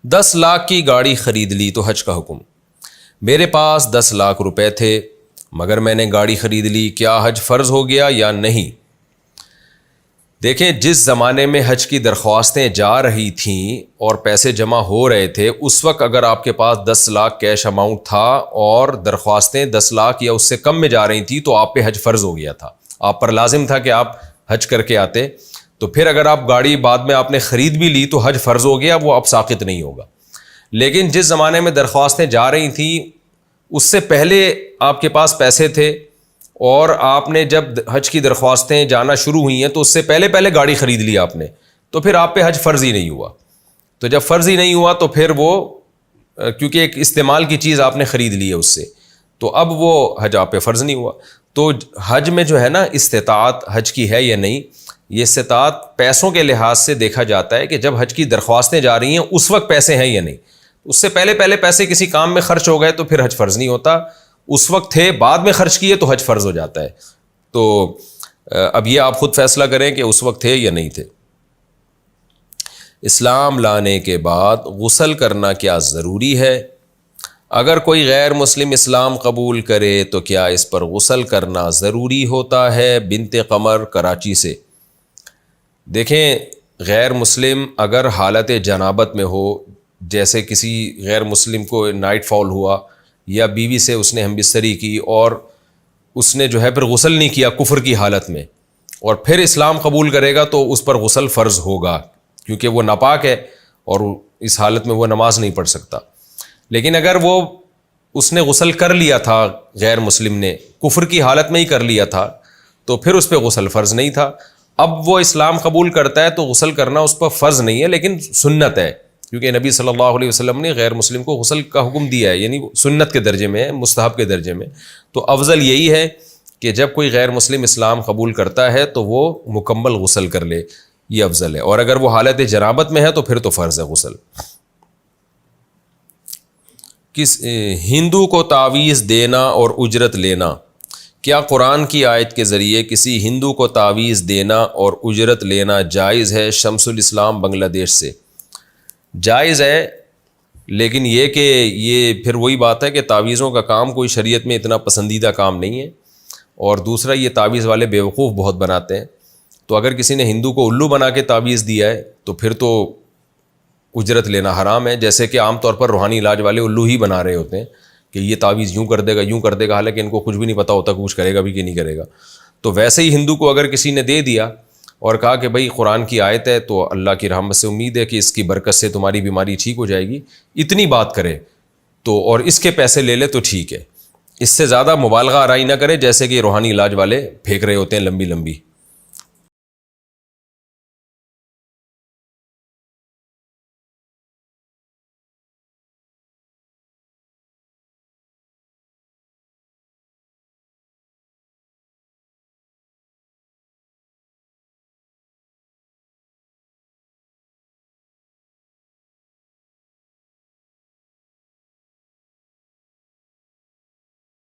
10 لاکھ کی گاڑی خرید لی تو حج کا حکم۔ میرے پاس 10 لاکھ روپے تھے مگر میں نے گاڑی خرید لی، کیا حج فرض ہو گیا یا نہیں؟ دیکھیں، جس زمانے میں حج کی درخواستیں جا رہی تھیں اور پیسے جمع ہو رہے تھے، اس وقت اگر آپ کے پاس 10 لاکھ کیش اماؤنٹ تھا اور درخواستیں 10 لاکھ یا اس سے کم میں جا رہی تھیں تو آپ پہ حج فرض ہو گیا تھا، آپ پر لازم تھا کہ آپ حج کر کے آتے۔ تو پھر اگر آپ گاڑی بعد میں آپ نے خرید بھی لی تو حج فرض ہو گیا، وہ اب ساقط نہیں ہوگا۔ لیکن جس زمانے میں درخواستیں جا رہی تھیں اس سے پہلے آپ کے پاس پیسے تھے اور آپ نے جب حج کی درخواستیں جانا شروع ہوئی ہیں تو اس سے پہلے گاڑی خرید لی آپ نے، تو پھر آپ پہ حج فرض ہی نہیں ہوا۔ تو جب فرض ہی نہیں ہوا تو پھر وہ کیونکہ ایک استعمال کی چیز آپ نے خرید لی ہے اس سے، تو اب وہ حج آپ پہ فرض نہیں ہوا۔ تو حج میں جو ہے نا استطاعت حج کی ہے یا نہیں، یہ استطاعت پیسوں کے لحاظ سے دیکھا جاتا ہے کہ جب حج کی درخواستیں جا رہی ہیں اس وقت پیسے ہیں یا نہیں۔ اس سے پہلے پیسے کسی کام میں خرچ ہو گئے تو پھر حج فرض نہیں ہوتا، اس وقت تھے بعد میں خرچ کیے تو حج فرض ہو جاتا ہے۔ تو اب یہ آپ خود فیصلہ کریں کہ اس وقت تھے یا نہیں تھے۔ اسلام لانے کے بعد غسل کرنا کیا ضروری ہے؟ اگر کوئی غیر مسلم اسلام قبول کرے تو کیا اس پر غسل کرنا ضروری ہوتا ہے؟ بنت قمر کراچی سے۔ دیکھیں، غیر مسلم اگر حالت جنابت میں ہو، جیسے کسی غیر مسلم کو نائٹ فال ہوا یا بیوی سے اس نے ہم بستری کی اور اس نے جو ہے پھر غسل نہیں کیا کفر کی حالت میں، اور پھر اسلام قبول کرے گا تو اس پر غسل فرض ہوگا، کیونکہ وہ ناپاک ہے اور اس حالت میں وہ نماز نہیں پڑھ سکتا۔ لیکن اگر اس نے غسل کر لیا تھا، غیر مسلم نے کفر کی حالت میں ہی کر لیا تھا، تو پھر اس پہ غسل فرض نہیں تھا۔ اب وہ اسلام قبول کرتا ہے تو غسل کرنا اس پر فرض نہیں ہے لیکن سنت ہے، کیونکہ نبی صلی اللہ علیہ وسلم نے غیر مسلم کو غسل کا حکم دیا ہے، یعنی سنت کے درجے میں ہے، مستحب کے درجے میں۔ تو افضل یہی ہے کہ جب کوئی غیر مسلم اسلام قبول کرتا ہے تو وہ مکمل غسل کر لے، یہ افضل ہے۔ اور اگر وہ حالت جنابت میں ہے تو پھر تو فرض ہے غسل۔ ہندو کو تعویذ دینا اور اجرت لینا، کیا قرآن کی آیت کے ذریعے کسی ہندو کو تعویذ دینا اور اجرت لینا جائز ہے؟ شمس الاسلام بنگلہ دیش سے۔ جائز ہے، لیکن یہ کہ یہ پھر وہی بات ہے کہ تعویذوں کا کام کوئی شریعت میں اتنا پسندیدہ کام نہیں ہے، اور دوسرا یہ تعویذ والے بیوقوف بہت بناتے ہیں۔ تو اگر کسی نے ہندو کو الو بنا کے تعویذ دیا ہے تو پھر تو اجرت لینا حرام ہے، جیسے کہ عام طور پر روحانی علاج والے الو ہی بنا رہے ہوتے ہیں کہ یہ تعویذ یوں کر دے گا یوں کر دے گا، حالانکہ ان کو کچھ بھی نہیں پتہ ہوتا کہ کچھ کرے گا بھی کہ نہیں کرے گا۔ تو ویسے ہی ہندو کو اگر کسی نے دے دیا اور کہا کہ بھائی قرآن کی آیت ہے تو اللہ کی رحمت سے امید ہے کہ اس کی برکت سے تمہاری بیماری ٹھیک ہو جائے گی، اتنی بات کرے تو اور اس کے پیسے لے لے تو ٹھیک ہے، اس سے زیادہ مبالغہ آرائی نہ کرے جیسے کہ روحانی علاج والے پھینک رہے ہوتے ہیں لمبی لمبی۔